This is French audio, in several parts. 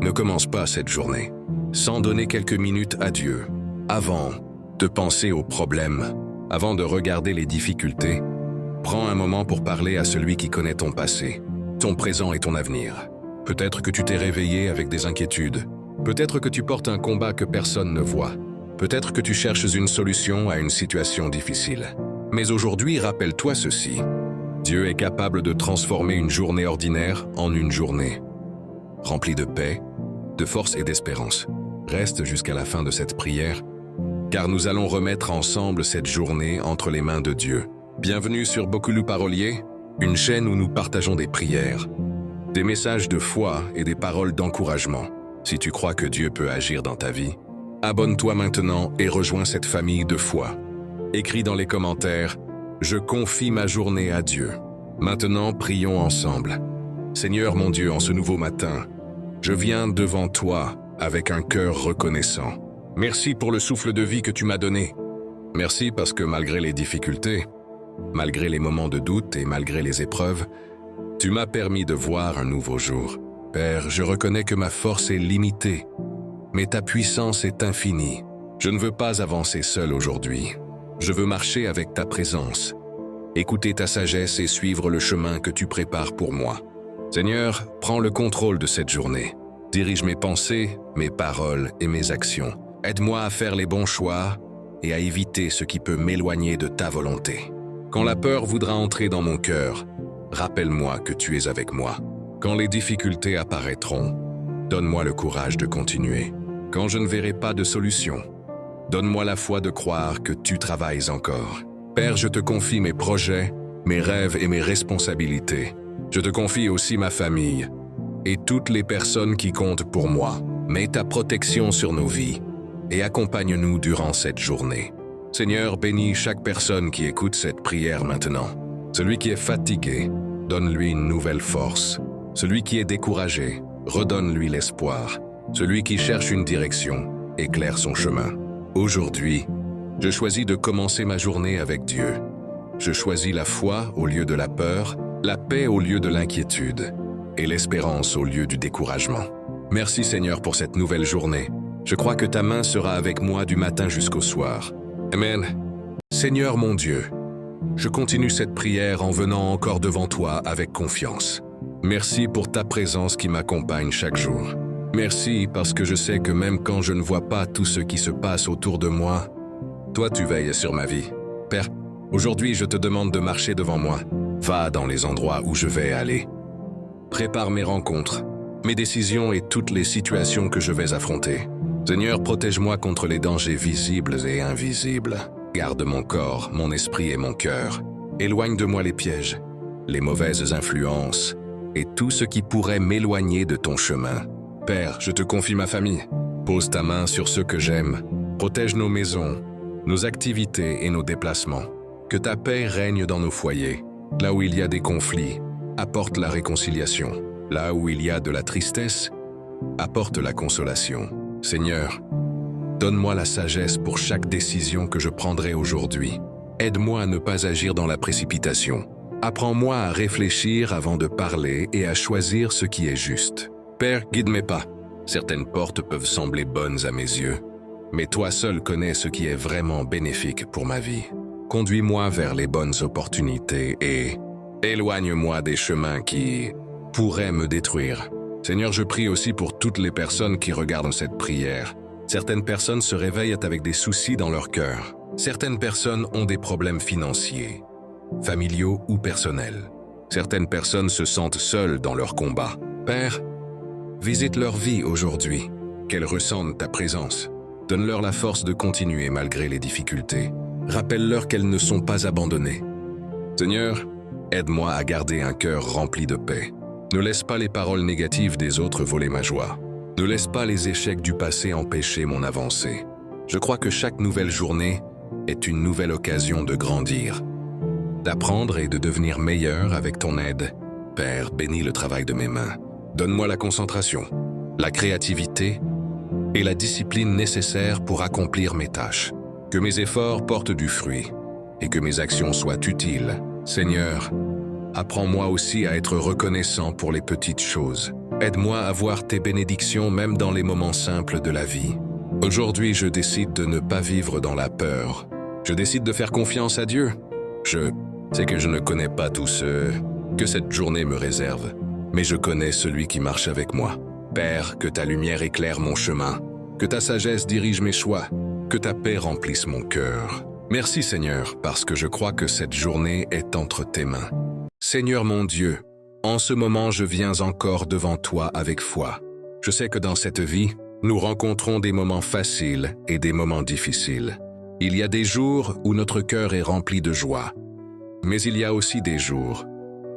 Ne commence pas cette journée sans donner quelques minutes à Dieu. Avant de penser aux problèmes, avant de regarder les difficultés, prends un moment pour parler à celui qui connaît ton passé, ton présent et ton avenir. Peut-être que tu t'es réveillé avec des inquiétudes. Peut-être que tu portes un combat que personne ne voit. Peut-être que tu cherches une solution à une situation difficile. Mais aujourd'hui, rappelle-toi ceci. Dieu est capable de transformer une journée ordinaire en une journée remplie de paix, de force et d'espérance. Reste jusqu'à la fin de cette prière, car nous allons remettre ensemble cette journée entre les mains de Dieu. Bienvenue sur Bokulu Parolier, une chaîne où nous partageons des prières, des messages de foi et des paroles d'encouragement. Si tu crois que Dieu peut agir dans ta vie, abonne-toi maintenant et rejoins cette famille de foi. Écris dans les commentaires « Je confie ma journée à Dieu ». Maintenant, prions ensemble. Seigneur mon Dieu, en ce nouveau matin, je viens devant toi avec un cœur reconnaissant. Merci pour le souffle de vie que tu m'as donné. Merci parce que malgré les difficultés, malgré les moments de doute et malgré les épreuves, tu m'as permis de voir un nouveau jour. Père, je reconnais que ma force est limitée, mais ta puissance est infinie. Je ne veux pas avancer seul aujourd'hui. Je veux marcher avec ta présence, écouter ta sagesse et suivre le chemin que tu prépares pour moi. Seigneur, prends le contrôle de cette journée. Dirige mes pensées, mes paroles et mes actions. Aide-moi à faire les bons choix et à éviter ce qui peut m'éloigner de ta volonté. Quand la peur voudra entrer dans mon cœur, rappelle-moi que tu es avec moi. Quand les difficultés apparaîtront, donne-moi le courage de continuer. Quand je ne verrai pas de solution, donne-moi la foi de croire que tu travailles encore. Père, je te confie mes projets, mes rêves et mes responsabilités. Je te confie aussi ma famille et toutes les personnes qui comptent pour moi. Mets ta protection sur nos vies et accompagne-nous durant cette journée. Seigneur, bénis chaque personne qui écoute cette prière maintenant. Celui qui est fatigué, donne-lui une nouvelle force. Celui qui est découragé, redonne-lui l'espoir. Celui qui cherche une direction, éclaire son chemin. Aujourd'hui, je choisis de commencer ma journée avec Dieu. Je choisis la foi au lieu de la peur, la paix au lieu de l'inquiétude et l'espérance au lieu du découragement. Merci Seigneur pour cette nouvelle journée. Je crois que ta main sera avec moi du matin jusqu'au soir. Amen. Seigneur mon Dieu, je continue cette prière en venant encore devant toi avec confiance. Merci pour ta présence qui m'accompagne chaque jour. Merci parce que je sais que même quand je ne vois pas tout ce qui se passe autour de moi, toi tu veilles sur ma vie. Père, aujourd'hui je te demande de marcher devant moi. Va dans les endroits où je vais aller. Prépare mes rencontres, mes décisions et toutes les situations que je vais affronter. Seigneur, protège-moi contre les dangers visibles et invisibles. Garde mon corps, mon esprit et mon cœur. Éloigne de moi les pièges, les mauvaises influences et tout ce qui pourrait m'éloigner de ton chemin. Père, je te confie ma famille. Pose ta main sur ceux que j'aime. Protège nos maisons, nos activités et nos déplacements. Que ta paix règne dans nos foyers. Là où il y a des conflits, apporte la réconciliation. Là où il y a de la tristesse, apporte la consolation. Seigneur, donne-moi la sagesse pour chaque décision que je prendrai aujourd'hui. Aide-moi à ne pas agir dans la précipitation. Apprends-moi à réfléchir avant de parler et à choisir ce qui est juste. Père, guide mes pas. Certaines portes peuvent sembler bonnes à mes yeux, mais toi seul connais ce qui est vraiment bénéfique pour ma vie. Conduis-moi vers les bonnes opportunités et éloigne-moi des chemins qui pourraient me détruire. Seigneur, je prie aussi pour toutes les personnes qui regardent cette prière. Certaines personnes se réveillent avec des soucis dans leur cœur. Certaines personnes ont des problèmes financiers, familiaux ou personnels. Certaines personnes se sentent seules dans leur combat. Père, visite leur vie aujourd'hui, qu'elles ressentent ta présence. Donne-leur la force de continuer malgré les difficultés. Rappelle-leur qu'elles ne sont pas abandonnées. Seigneur, aide-moi à garder un cœur rempli de paix. Ne laisse pas les paroles négatives des autres voler ma joie. Ne laisse pas les échecs du passé empêcher mon avancée. Je crois que chaque nouvelle journée est une nouvelle occasion de grandir, d'apprendre et de devenir meilleur avec ton aide. Père, bénis le travail de mes mains. Donne-moi la concentration, la créativité et la discipline nécessaires pour accomplir mes tâches. Que mes efforts portent du fruit et que mes actions soient utiles. Seigneur, apprends-moi aussi à être reconnaissant pour les petites choses. Aide-moi à voir tes bénédictions même dans les moments simples de la vie. Aujourd'hui, je décide de ne pas vivre dans la peur. Je décide de faire confiance à Dieu. Je sais que je ne connais pas tout ce que cette journée me réserve, mais je connais celui qui marche avec moi. Père, que ta lumière éclaire mon chemin, que ta sagesse dirige mes choix, que ta paix remplisse mon cœur. Merci Seigneur, parce que je crois que cette journée est entre tes mains. Seigneur mon Dieu, en ce moment je viens encore devant toi avec foi. Je sais que dans cette vie, nous rencontrons des moments faciles et des moments difficiles. Il y a des jours où notre cœur est rempli de joie, mais il y a aussi des jours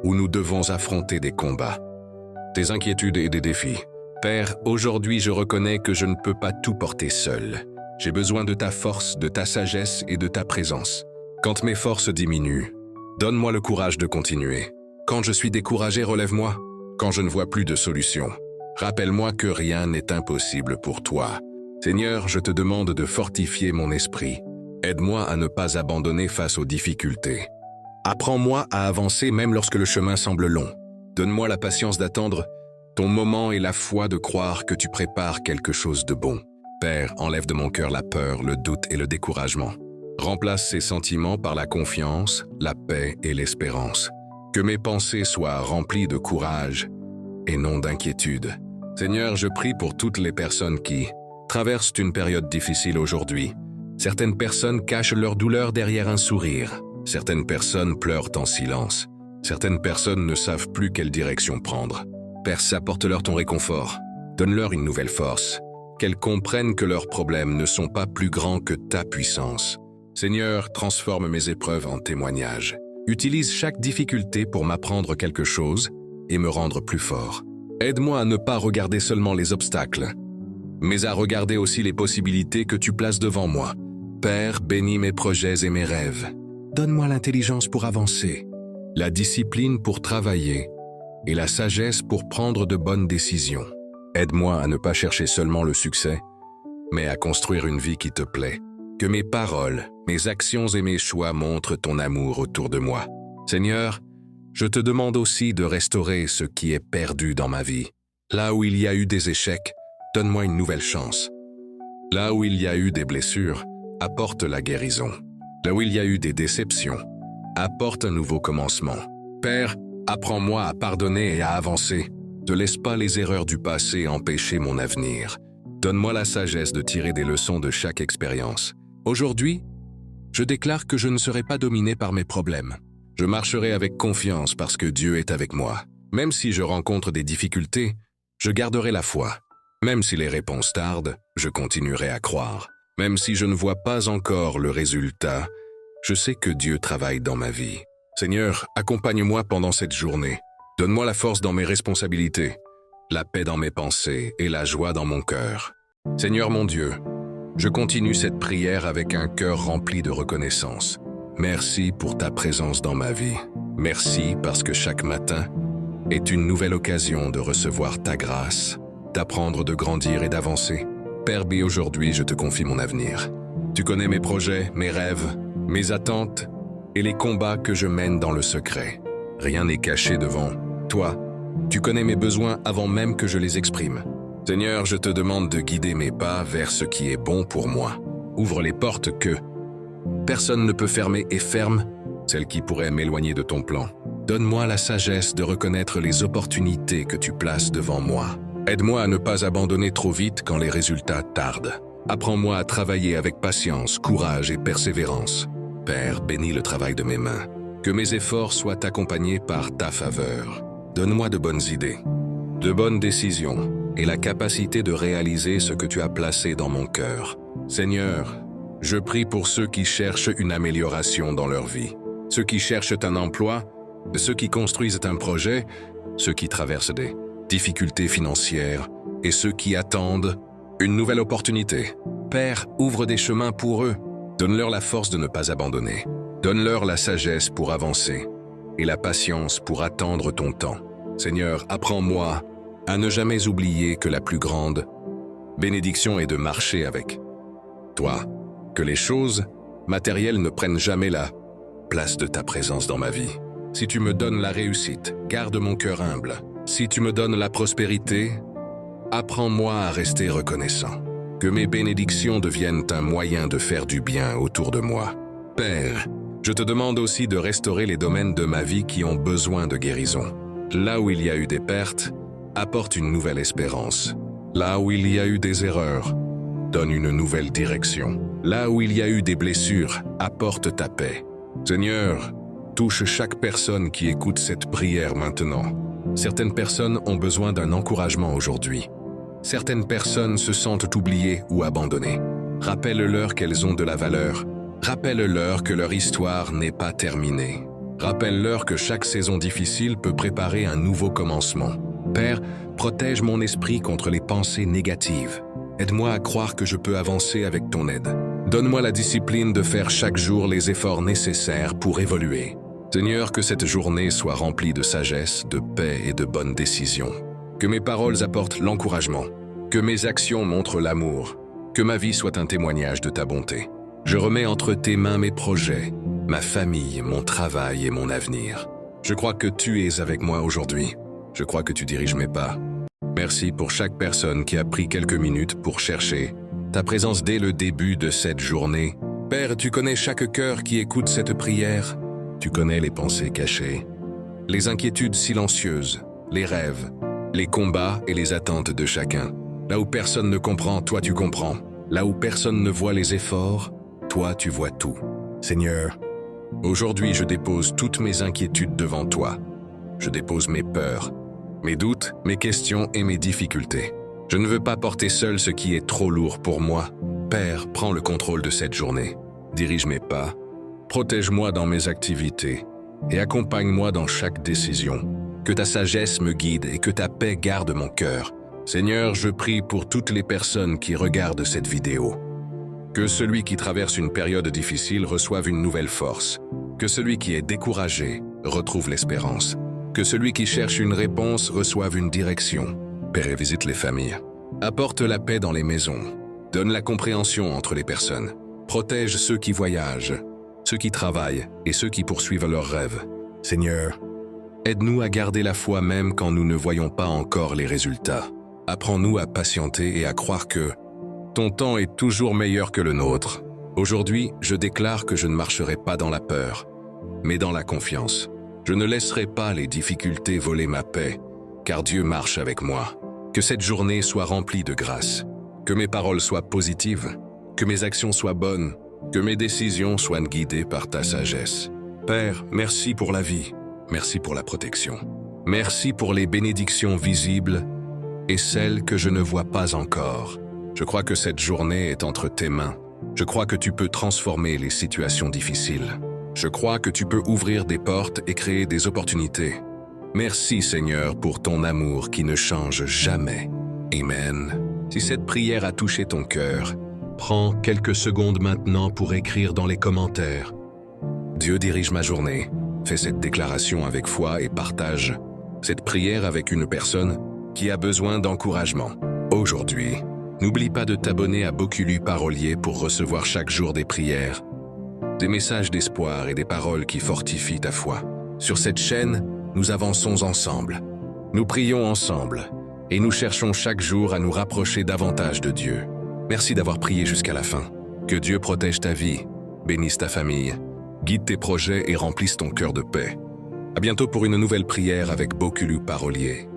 où nous devons affronter des combats, des inquiétudes et des défis. Père, aujourd'hui je reconnais que je ne peux pas tout porter seul. J'ai besoin de ta force, de ta sagesse et de ta présence. Quand mes forces diminuent, donne-moi le courage de continuer. Quand je suis découragé, relève-moi. Quand je ne vois plus de solution, rappelle-moi que rien n'est impossible pour toi. Seigneur, je te demande de fortifier mon esprit. Aide-moi à ne pas abandonner face aux difficultés. Apprends-moi à avancer même lorsque le chemin semble long. Donne-moi la patience d'attendre ton moment et la foi de croire que tu prépares quelque chose de bon. Père, enlève de mon cœur la peur, le doute et le découragement. Remplace ces sentiments par la confiance, la paix et l'espérance. Que mes pensées soient remplies de courage et non d'inquiétude. Seigneur, je prie pour toutes les personnes qui traversent une période difficile aujourd'hui. Certaines personnes cachent leur douleur derrière un sourire. Certaines personnes pleurent en silence. Certaines personnes ne savent plus quelle direction prendre. Père, apporte-leur ton réconfort. Donne-leur une nouvelle force. Qu'elles comprennent que leurs problèmes ne sont pas plus grands que ta puissance. Seigneur, transforme mes épreuves en témoignages. Utilise chaque difficulté pour m'apprendre quelque chose et me rendre plus fort. Aide-moi à ne pas regarder seulement les obstacles, mais à regarder aussi les possibilités que tu places devant moi. Père, bénis mes projets et mes rêves. Donne-moi l'intelligence pour avancer, la discipline pour travailler et la sagesse pour prendre de bonnes décisions. Aide-moi à ne pas chercher seulement le succès, mais à construire une vie qui te plaît. Que mes paroles, mes actions et mes choix montrent ton amour autour de moi. Seigneur, je te demande aussi de restaurer ce qui est perdu dans ma vie. Là où il y a eu des échecs, donne-moi une nouvelle chance. Là où il y a eu des blessures, apporte la guérison. Là où il y a eu des déceptions, apporte un nouveau commencement. Père, apprends-moi à pardonner et à avancer. Ne laisse pas les erreurs du passé empêcher mon avenir. Donne-moi la sagesse de tirer des leçons de chaque expérience. Aujourd'hui, je déclare que je ne serai pas dominé par mes problèmes. Je marcherai avec confiance parce que Dieu est avec moi. Même si je rencontre des difficultés, je garderai la foi. Même si les réponses tardent, je continuerai à croire. Même si je ne vois pas encore le résultat, je sais que Dieu travaille dans ma vie. Seigneur, accompagne-moi pendant cette journée. Donne-moi la force dans mes responsabilités, la paix dans mes pensées et la joie dans mon cœur. Seigneur mon Dieu, je continue cette prière avec un cœur rempli de reconnaissance. Merci pour ta présence dans ma vie. Merci parce que chaque matin est une nouvelle occasion de recevoir ta grâce, d'apprendre, de grandir et d'avancer. Père B, aujourd'hui, je te confie mon avenir. Tu connais mes projets, mes rêves, mes attentes et les combats que je mène dans le secret. Rien n'est caché devant toi. Tu connais mes besoins avant même que je les exprime. Seigneur, je te demande de guider mes pas vers ce qui est bon pour moi. Ouvre les portes que personne ne peut fermer et ferme celles qui pourraient m'éloigner de ton plan. Donne-moi la sagesse de reconnaître les opportunités que tu places devant moi. Aide-moi à ne pas abandonner trop vite quand les résultats tardent. Apprends-moi à travailler avec patience, courage et persévérance. Père, bénis le travail de mes mains. Que mes efforts soient accompagnés par ta faveur. Donne-moi de bonnes idées, de bonnes décisions et la capacité de réaliser ce que tu as placé dans mon cœur. Seigneur, je prie pour ceux qui cherchent une amélioration dans leur vie, ceux qui cherchent un emploi, ceux qui construisent un projet, ceux qui traversent des difficultés financières et ceux qui attendent une nouvelle opportunité. Père, ouvre des chemins pour eux. Donne-leur la force de ne pas abandonner. Donne-leur la sagesse pour avancer et la patience pour attendre ton temps. Seigneur, apprends-moi à ne jamais oublier que la plus grande bénédiction est de marcher avec toi. Que les choses matérielles ne prennent jamais la place de ta présence dans ma vie. Si tu me donnes la réussite, garde mon cœur humble. Si tu me donnes la prospérité, apprends-moi à rester reconnaissant. Que mes bénédictions deviennent un moyen de faire du bien autour de moi. Père, je te demande aussi de restaurer les domaines de ma vie qui ont besoin de guérison. Là où il y a eu des pertes, apporte une nouvelle espérance. Là où il y a eu des erreurs, donne une nouvelle direction. Là où il y a eu des blessures, apporte ta paix. Seigneur, touche chaque personne qui écoute cette prière maintenant. Certaines personnes ont besoin d'un encouragement aujourd'hui. Certaines personnes se sentent oubliées ou abandonnées. Rappelle-leur qu'elles ont de la valeur. Rappelle-leur que leur histoire n'est pas terminée. Rappelle-leur que chaque saison difficile peut préparer un nouveau commencement. Père, protège mon esprit contre les pensées négatives. Aide-moi à croire que je peux avancer avec ton aide. Donne-moi la discipline de faire chaque jour les efforts nécessaires pour évoluer. Seigneur, que cette journée soit remplie de sagesse, de paix et de bonnes décisions. Que mes paroles apportent l'encouragement. Que mes actions montrent l'amour. Que ma vie soit un témoignage de ta bonté. Je remets entre tes mains mes projets, ma famille, mon travail et mon avenir. Je crois que tu es avec moi aujourd'hui. Je crois que tu diriges mes pas. Merci pour chaque personne qui a pris quelques minutes pour chercher ta présence dès le début de cette journée. Père, tu connais chaque cœur qui écoute cette prière. Tu connais les pensées cachées, les inquiétudes silencieuses, les rêves, les combats et les attentes de chacun. Là où personne ne comprend, toi tu comprends. Là où personne ne voit les efforts, toi tu vois tout. Seigneur, aujourd'hui je dépose toutes mes inquiétudes devant toi. Je dépose mes peurs, mes doutes, mes questions et mes difficultés. Je ne veux pas porter seul ce qui est trop lourd pour moi. Père, prends le contrôle de cette journée. Dirige mes pas. Protège-moi dans mes activités et accompagne-moi dans chaque décision. Que ta sagesse me guide et que ta paix garde mon cœur. Seigneur, je prie pour toutes les personnes qui regardent cette vidéo. Que celui qui traverse une période difficile reçoive une nouvelle force. Que celui qui est découragé retrouve l'espérance. Que celui qui cherche une réponse reçoive une direction. Père, visite les familles. Apporte la paix dans les maisons. Donne la compréhension entre les personnes. Protège ceux qui voyagent, ceux qui travaillent et ceux qui poursuivent leurs rêves. Seigneur, aide-nous à garder la foi même quand nous ne voyons pas encore les résultats. Apprends-nous à patienter et à croire que ton temps est toujours meilleur que le nôtre. Aujourd'hui, je déclare que je ne marcherai pas dans la peur, mais dans la confiance. Je ne laisserai pas les difficultés voler ma paix, car Dieu marche avec moi. Que cette journée soit remplie de grâce, que mes paroles soient positives, que mes actions soient bonnes, que mes décisions soient guidées par ta sagesse. Père, merci pour la vie, merci pour la protection. Merci pour les bénédictions visibles et celles que je ne vois pas encore. Je crois que cette journée est entre tes mains. Je crois que tu peux transformer les situations difficiles. Je crois que tu peux ouvrir des portes et créer des opportunités. Merci Seigneur pour ton amour qui ne change jamais. Amen. Si cette prière a touché ton cœur, prends quelques secondes maintenant pour écrire dans les commentaires. Dieu dirige ma journée. Fais cette déclaration avec foi et partage cette prière avec une personne qui a besoin d'encouragement. Aujourd'hui, n'oublie pas de t'abonner à Boculu Parolier pour recevoir chaque jour des prières, des messages d'espoir et des paroles qui fortifient ta foi. Sur cette chaîne, nous avançons ensemble. Nous prions ensemble et nous cherchons chaque jour à nous rapprocher davantage de Dieu. Merci d'avoir prié jusqu'à la fin. Que Dieu protège ta vie, bénisse ta famille, guide tes projets et remplisse ton cœur de paix. À bientôt pour une nouvelle prière avec Boculu Parolier.